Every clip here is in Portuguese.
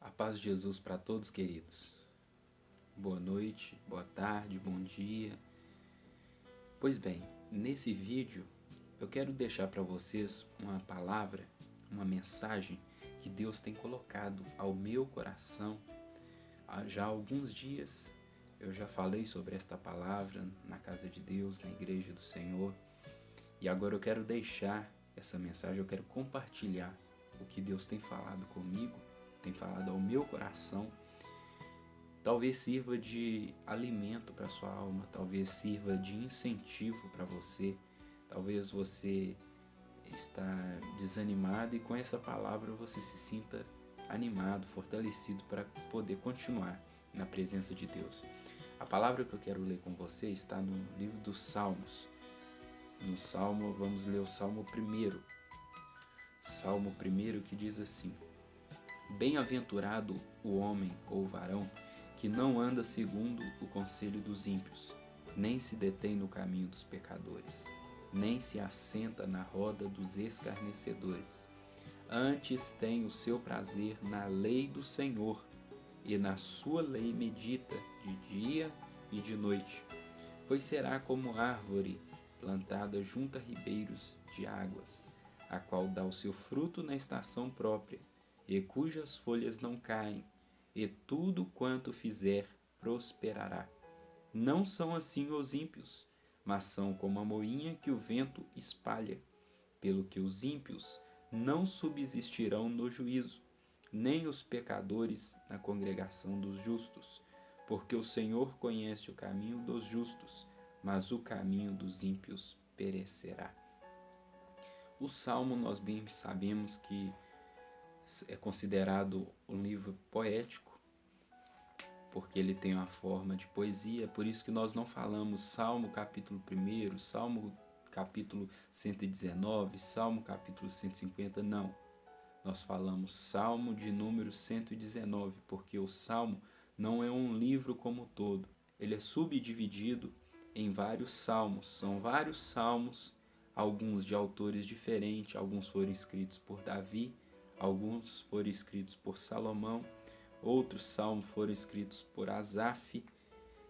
A paz de Jesus para todos, queridos. Boa noite, boa tarde, bom dia. Pois bem, nesse vídeo eu quero deixar para vocês uma palavra, uma mensagem que Deus tem colocado ao meu coração há já alguns dias. Eu já falei sobre esta palavra na casa de Deus, na igreja do Senhor, e agora eu quero deixar essa mensagem, eu quero compartilhar o que Deus tem falado comigo, tem falado ao meu coração. Talvez sirva de alimento para sua alma, talvez sirva de incentivo para você. Talvez você está desanimado e com essa palavra você se sinta animado, fortalecido para poder continuar na presença de Deus. A palavra que eu quero ler com você está no livro dos Salmos. No Salmo, vamos ler o Salmo 1. Salmo 1 que diz assim: Bem-aventurado o homem ou varão que não anda segundo o conselho dos ímpios, nem se detém no caminho dos pecadores, nem se assenta na roda dos escarnecedores. Antes tem o seu prazer na lei do Senhor, e na sua lei medita de dia e de noite. Pois será como árvore plantada junto a ribeiros de águas, a qual dá o seu fruto na estação própria, e cujas folhas não caem, e tudo quanto fizer prosperará. Não são assim os ímpios, mas são como a moinha que o vento espalha. Pelo que os ímpios não subsistirão no juízo, nem os pecadores na congregação dos justos, porque o Senhor conhece o caminho dos justos, mas o caminho dos ímpios perecerá. O Salmo, nós bem sabemos que é considerado um livro poético, porque ele tem uma forma de poesia, por isso que nós não falamos Salmo capítulo 1, Salmo capítulo 119, Salmo capítulo 150, não. Nós falamos Salmo de número 119, porque o Salmo não é um livro como um todo, ele é subdividido em vários salmos, são vários salmos, alguns de autores diferentes, alguns foram escritos por Davi, alguns foram escritos por Salomão, outros salmos foram escritos por Asaf,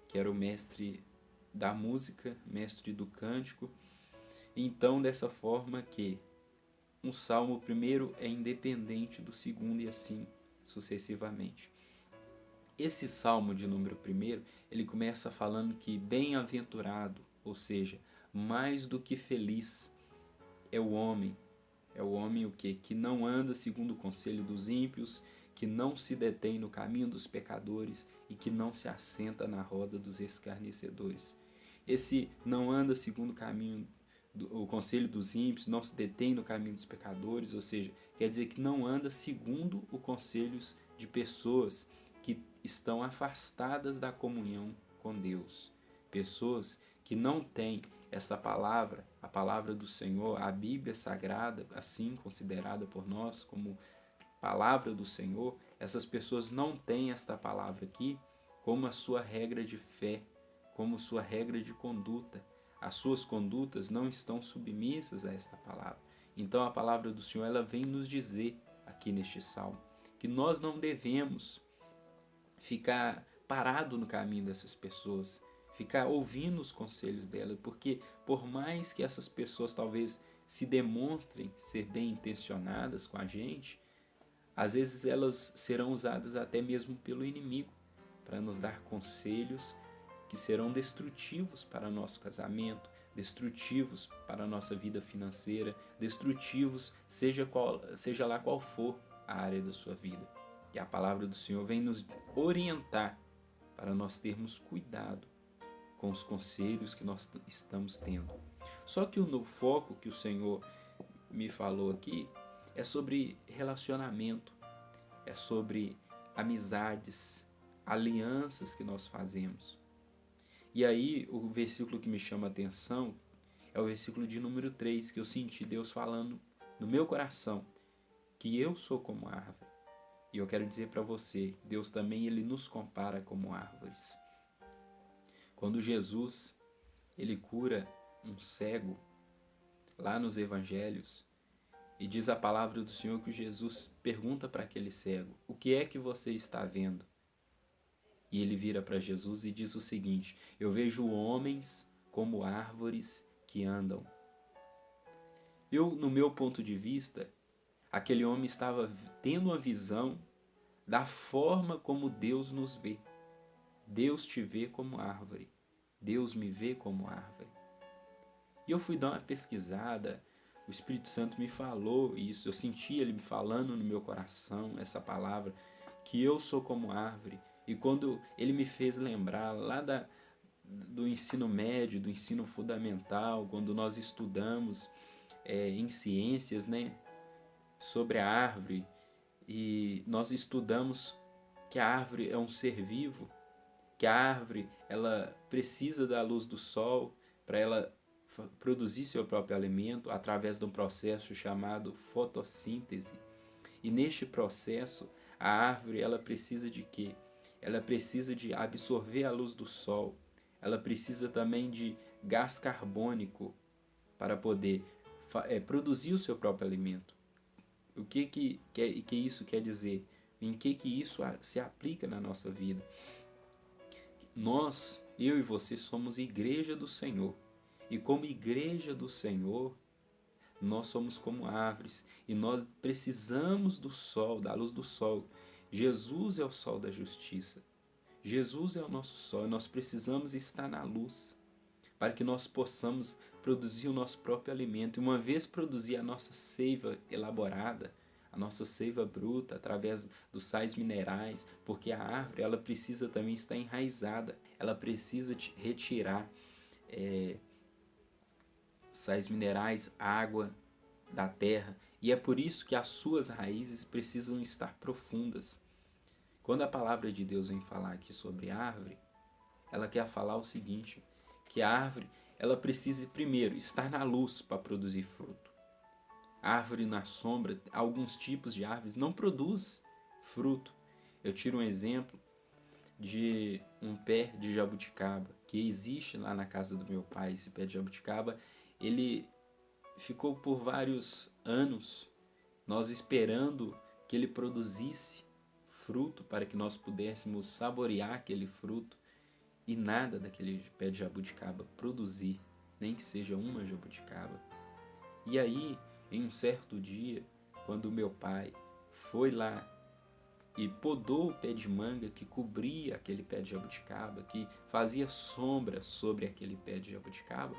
que era o mestre da música, mestre do cântico. Então, dessa forma que um salmo primeiro é independente do segundo e assim sucessivamente. Esse salmo de número 1, ele começa falando que bem-aventurado, ou seja, mais do que feliz é o homem. É o homem o quê? Que não anda segundo o conselho dos ímpios, que não se detém no caminho dos pecadores e que não se assenta na roda dos escarnecedores. Esse não anda segundo o caminho, o conselho dos ímpios, não se detém no caminho dos pecadores, ou seja, quer dizer que não anda segundo os conselhos de pessoas que estão afastadas da comunhão com Deus. Pessoas que não têm esta palavra, a palavra do Senhor, a Bíblia Sagrada, assim considerada por nós como palavra do Senhor, essas pessoas não têm esta palavra aqui como a sua regra de fé, como sua regra de conduta. As suas condutas não estão submissas a esta palavra. Então a palavra do Senhor, ela vem nos dizer aqui neste salmo que nós não devemos ficar parado no caminho dessas pessoas, ficar ouvindo os conselhos delas, porque por mais que essas pessoas talvez se demonstrem ser bem intencionadas com a gente, às vezes elas serão usadas até mesmo pelo inimigo para nos dar conselhos que serão destrutivos para nosso casamento, destrutivos para a nossa vida financeira, destrutivos seja lá qual for a área da sua vida. E a palavra do Senhor vem nos orientar para nós termos cuidado com os conselhos que nós estamos tendo. Só que o foco que o Senhor me falou aqui é sobre relacionamento, é sobre amizades, alianças que nós fazemos. E aí o versículo que me chama a atenção é o versículo de número 3, que eu senti Deus falando no meu coração, que eu sou como árvore. E eu quero dizer para você, Deus também ele nos compara como árvores. Quando Jesus ele cura um cego, lá nos evangelhos, E diz a palavra do Senhor que Jesus pergunta para aquele cego: o que é que você está vendo? E ele vira para Jesus e diz o seguinte: eu vejo homens como árvores que andam. No meu ponto de vista, aquele homem estava tendo uma visão da forma como Deus nos vê. Deus te vê como árvore. Deus me vê como árvore. E eu fui dar uma pesquisada, o Espírito Santo me falou isso, eu senti ele me falando no meu coração essa palavra, que eu sou como árvore. E quando ele me fez lembrar lá do ensino médio, do ensino fundamental, quando nós estudamos em ciências, né, sobre a árvore, e nós estudamos que a árvore é um ser vivo, que a árvore ela precisa da luz do sol para ela produzir seu próprio alimento através de um processo chamado fotossíntese. E neste processo, a árvore ela precisa de quê? Ela precisa de absorver a luz do sol. Ela precisa também de gás carbônico para poder produzir o seu próprio alimento. O que isso quer dizer? Em que isso se aplica na nossa vida? Nós, eu e você, somos igreja do Senhor. E como igreja do Senhor, nós somos como árvores. E nós precisamos do sol, da luz do sol. Jesus é o sol da justiça. Jesus é o nosso sol. E nós precisamos estar na luz para que nós possamos produzir o nosso próprio alimento. E uma vez produzir a nossa seiva elaborada, a nossa seiva bruta, através dos sais minerais, porque a árvore ela precisa também estar enraizada, ela precisa retirar sais minerais, água da terra, e é por isso que as suas raízes precisam estar profundas. Quando a palavra de Deus vem falar aqui sobre árvore, ela quer falar o seguinte, que a árvore ela precisa primeiro estar na luz para produzir fruto. A árvore na sombra, alguns tipos de árvores não produz fruto. Eu tiro um exemplo de um pé de jabuticaba que existe lá na casa do meu pai. Esse pé de jabuticaba, ele ficou por vários anos nós esperando que ele produzisse fruto para que nós pudéssemos saborear aquele fruto, e nada daquele pé de jabuticaba produzir, nem que seja uma jabuticaba. E aí, em um certo dia, quando meu pai foi lá e podou o pé de manga que cobria aquele pé de jabuticaba, que fazia sombra sobre aquele pé de jabuticaba,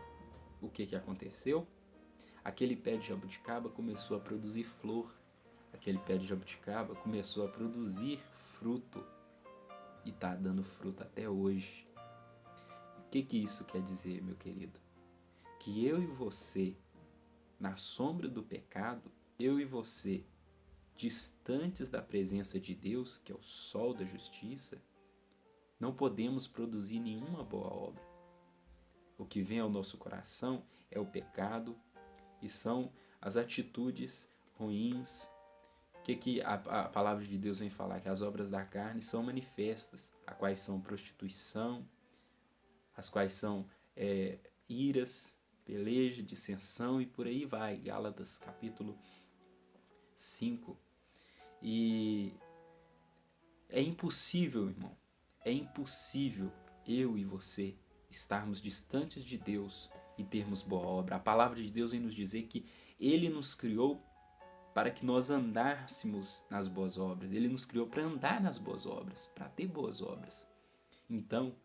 o que aconteceu? Aquele pé de jabuticaba começou a produzir flor, aquele pé de jabuticaba começou a produzir fruto e está dando fruto até hoje. O que isso quer dizer, meu querido? Que eu e você, na sombra do pecado, eu e você, distantes da presença de Deus, que é o sol da justiça, não podemos produzir nenhuma boa obra. O que vem ao nosso coração é o pecado e são as atitudes ruins. O que a palavra de Deus vem falar? Que as obras da carne são manifestas, as quais são prostituição, as quais são iras, peleja, dissensão e por aí vai. Gálatas capítulo 5. E é impossível, irmão, é impossível eu e você estarmos distantes de Deus e termos boa obra. A palavra de Deus vem nos dizer que Ele nos criou para que nós andássemos nas boas obras. Ele nos criou para andar nas boas obras, para ter boas obras. Então,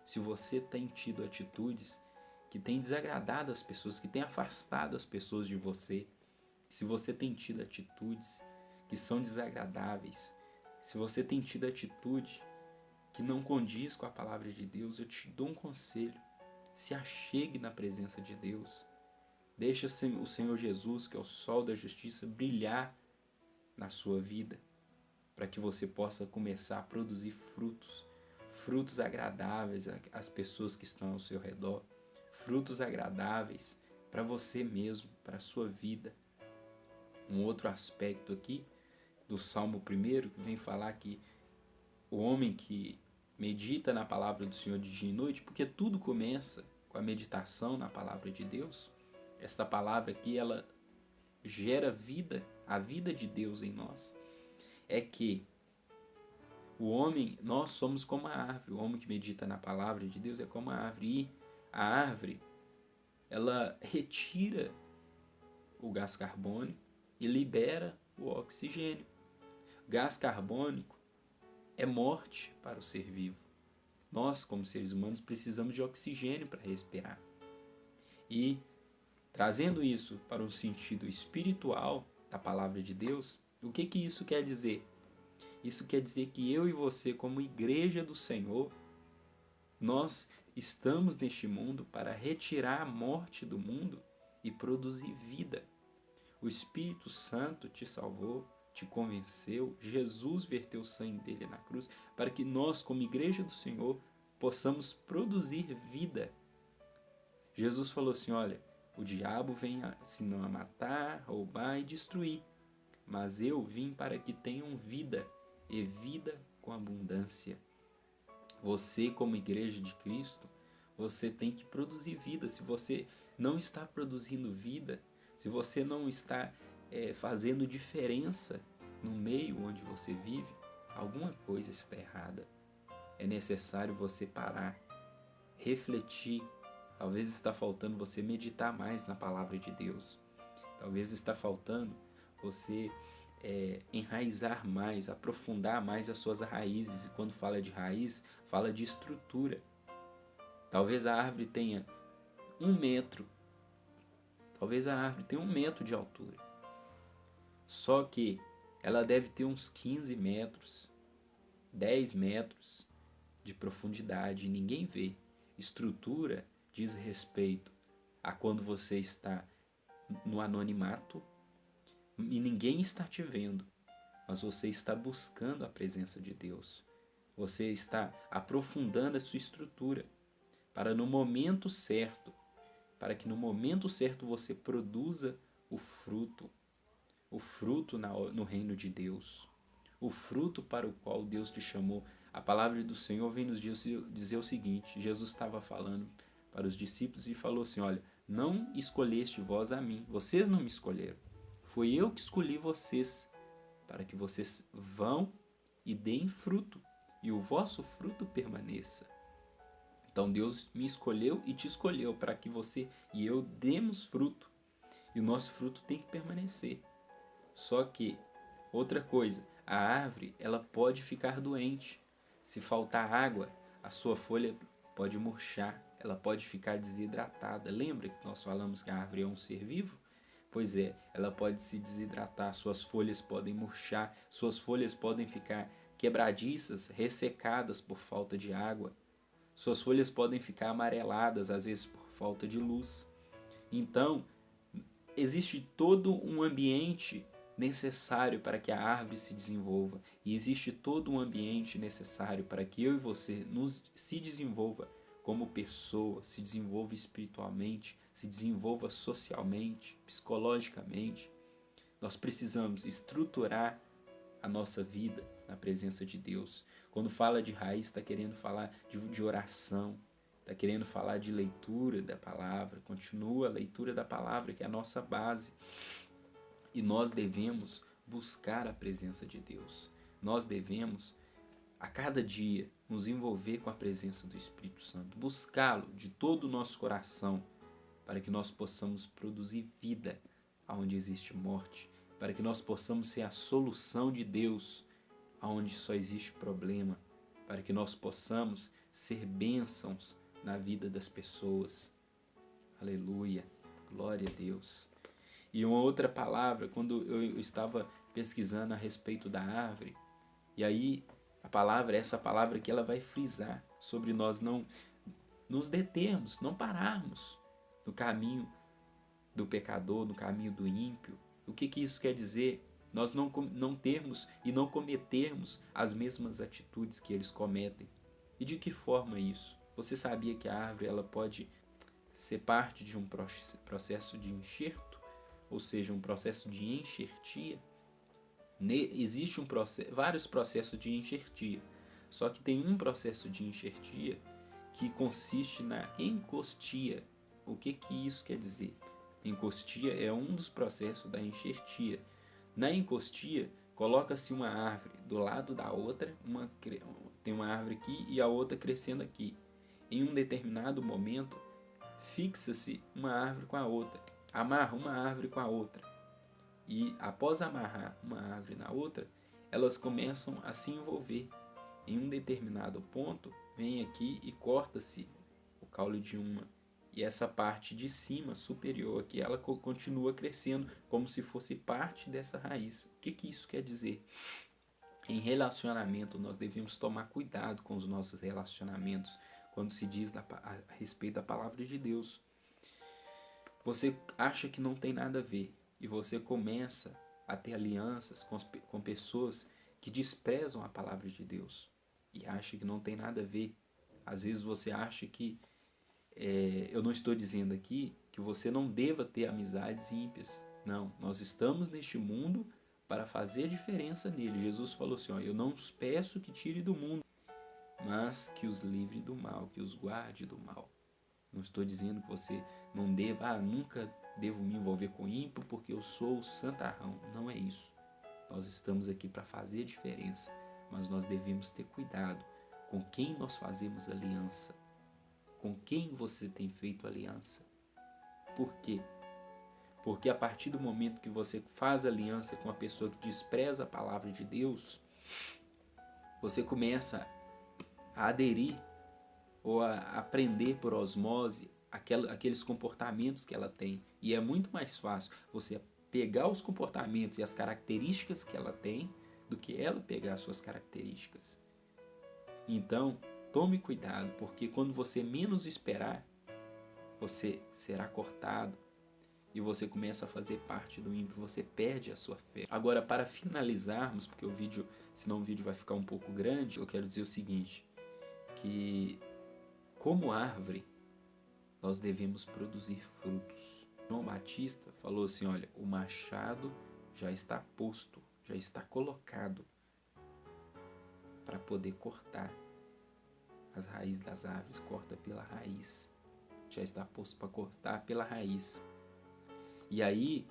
se você tem tido atitudes que têm desagradado as pessoas, que têm afastado as pessoas de você, se você tem tido atitudes que são desagradáveis, se você tem tido atitude que não condiz com a palavra de Deus, eu te dou um conselho. Se achegue na presença de Deus. Deixa o Senhor Jesus, que é o sol da justiça, brilhar na sua vida, para que você possa começar a produzir frutos agradáveis às pessoas que estão ao seu redor, frutos agradáveis para você mesmo, para a sua vida. Um outro aspecto aqui do Salmo 1 vem falar que o homem que medita na palavra do Senhor de dia e noite, porque tudo começa com a meditação na palavra de Deus. Esta palavra aqui, ela gera vida, a vida de Deus em nós, é que o homem, nós somos como a árvore. O homem que medita na palavra de Deus é como a árvore. E a árvore, ela retira o gás carbônico e libera o oxigênio. Gás carbônico é morte para o ser vivo. Nós, como seres humanos, precisamos de oxigênio para respirar. E trazendo isso para um sentido espiritual da palavra de Deus, o que isso quer dizer? Isso quer dizer que eu e você, como igreja do Senhor, nós estamos neste mundo para retirar a morte do mundo e produzir vida. O Espírito Santo te salvou, te convenceu, Jesus verteu o sangue dele na cruz para que nós, como igreja do Senhor, possamos produzir vida. Jesus falou assim, olha, o diabo vem senão a matar, roubar e destruir, mas eu vim para que tenham vida e vida com abundância. Você, como igreja de Cristo, você tem que produzir vida. Se você não está produzindo vida, se você não está fazendo diferença no meio onde você vive, alguma coisa está errada. É necessário você parar, refletir. Talvez está faltando você meditar mais na palavra de Deus. Talvez está faltando você enraizar mais, aprofundar mais as suas raízes. E quando fala de raiz, fala de estrutura. Talvez a árvore tenha 1 metro. Talvez a árvore tenha 1 metro de altura. Só que ela deve ter uns 15 metros, 10 metros de profundidade. E ninguém vê. Estrutura diz respeito a quando você está no anonimato e ninguém está te vendo, mas você está buscando a presença de Deus. Você está aprofundando a sua estrutura para no momento certo, para que no momento certo você produza o fruto no reino de Deus, o fruto para o qual Deus te chamou. A palavra do Senhor vem nos dizer o seguinte, Jesus estava falando para os discípulos e falou assim, olha, não escolheste vós a mim, vocês não me escolheram, foi eu que escolhi vocês, para que vocês vão e deem fruto, e o vosso fruto permaneça. Então Deus me escolheu e te escolheu para que você e eu demos fruto, e o nosso fruto tem que permanecer. Só que, outra coisa, a árvore ela pode ficar doente. Se faltar água, a sua folha pode murchar, ela pode ficar desidratada. Lembra que nós falamos que a árvore é um ser vivo? Pois é, ela pode se desidratar, suas folhas podem murchar, suas folhas podem ficar quebradiças, ressecadas por falta de água. Suas folhas podem ficar amareladas, às vezes por falta de luz. Então, existe todo um ambiente necessário para que a árvore se desenvolva. E existe todo um ambiente necessário para que eu e você se desenvolva como pessoa, se desenvolva espiritualmente, se desenvolva socialmente, psicologicamente. Nós precisamos estruturar a nossa vida na presença de Deus. Quando fala de raiz, está querendo falar de oração, está querendo falar de leitura da palavra. Continua a leitura da palavra, que é a nossa base. E nós devemos buscar a presença de Deus. Nós devemos, a cada dia, nos envolver com a presença do Espírito Santo. Buscá-lo de todo o nosso coração, para que nós possamos produzir vida onde existe morte. Para que nós possamos ser a solução de Deus onde só existe problema. Para que nós possamos ser bênçãos na vida das pessoas. Aleluia, glória a Deus. E uma outra palavra, quando eu estava pesquisando a respeito da árvore, e aí essa palavra que ela vai frisar sobre nós não nos determos, não pararmos no caminho do pecador, no caminho do ímpio. O que isso quer dizer? Nós não termos e não cometermos as mesmas atitudes que eles cometem. E de que forma isso? Você sabia que a árvore ela pode ser parte de um processo de enxerto? Ou seja, um processo de enxertia? Existe vários processos de enxertia. Só que tem um processo de enxertia que consiste na encostia. O que isso quer dizer? Encostia é um dos processos da enxertia. Na encostia, coloca-se uma árvore do lado da outra, tem uma árvore aqui e a outra crescendo aqui. Em um determinado momento, fixa-se uma árvore com a outra, amarra uma árvore com a outra. E após amarrar uma árvore na outra, elas começam a se envolver. Em um determinado ponto, vem aqui e corta-se o caule de uma. E essa parte de cima, superior aqui, ela continua crescendo como se fosse parte dessa raiz. O que isso quer dizer? Em relacionamento, nós devemos tomar cuidado com os nossos relacionamentos quando se diz a respeito da palavra de Deus. Você acha que não tem nada a ver e você começa a ter alianças com pessoas que desprezam a palavra de Deus e acha que não tem nada a ver. Às vezes você acha que eu não estou dizendo aqui que você não deva ter amizades ímpias. Não, nós estamos neste mundo para fazer diferença nele. Jesus falou assim, eu não os peço que tire do mundo, mas que os livre do mal, que os guarde do mal. Não estou dizendo que você não deva, nunca devo me envolver com ímpio porque eu sou santarrão. Não é isso. Nós estamos aqui para fazer diferença, mas nós devemos ter cuidado com quem nós fazemos aliança. Com quem você tem feito aliança? Por quê? Porque a partir do momento que você faz aliança com uma pessoa que despreza a palavra de Deus, você começa a aderir ou a aprender por osmose aqueles comportamentos que ela tem. E é muito mais fácil você pegar os comportamentos e as características que ela tem do que ela pegar as suas características. Então, tome cuidado, porque quando você menos esperar, você será cortado e você começa a fazer parte do ímpio, você perde a sua fé. Agora, para finalizarmos, porque senão o vídeo vai ficar um pouco grande, eu quero dizer o seguinte, que como árvore, nós devemos produzir frutos. João Batista falou assim, olha, o machado já está posto, já está colocado para poder cortar as raízes das árvores, corta pela raiz. Já está posto para cortar pela raiz. E aí,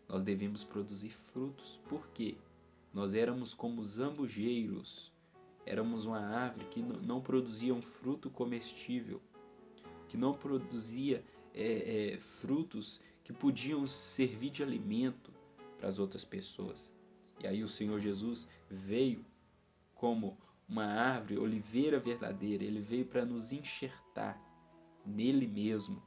nós devemos produzir frutos. Por quê? Nós éramos como zambujeiros. Éramos uma árvore que não produzia um fruto comestível, que não produzia frutos que podiam servir de alimento para as outras pessoas. E aí o Senhor Jesus veio como uma árvore, oliveira verdadeira. Ele veio para nos enxertar nele mesmo.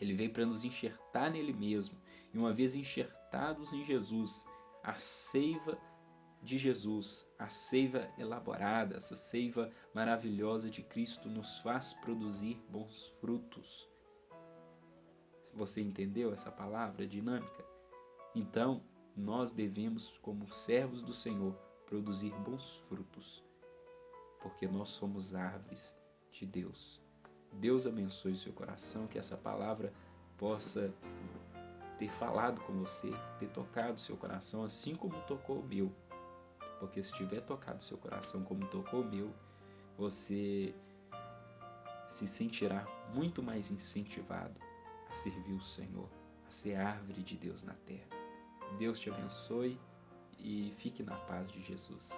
Ele veio para nos enxertar nele mesmo. E uma vez enxertados em Jesus, a seiva de Jesus, a seiva elaborada, essa seiva maravilhosa de Cristo nos faz produzir bons frutos. Você entendeu essa palavra dinâmica? Então, nós devemos, como servos do Senhor, produzir bons frutos, porque nós somos árvores de Deus. Deus abençoe o seu coração, que essa palavra possa ter falado com você, ter tocado o seu coração, assim como tocou o meu. Porque se tiver tocado o seu coração como tocou o meu, você se sentirá muito mais incentivado a servir o Senhor, a ser árvore de Deus na terra. Deus te abençoe e fique na paz de Jesus.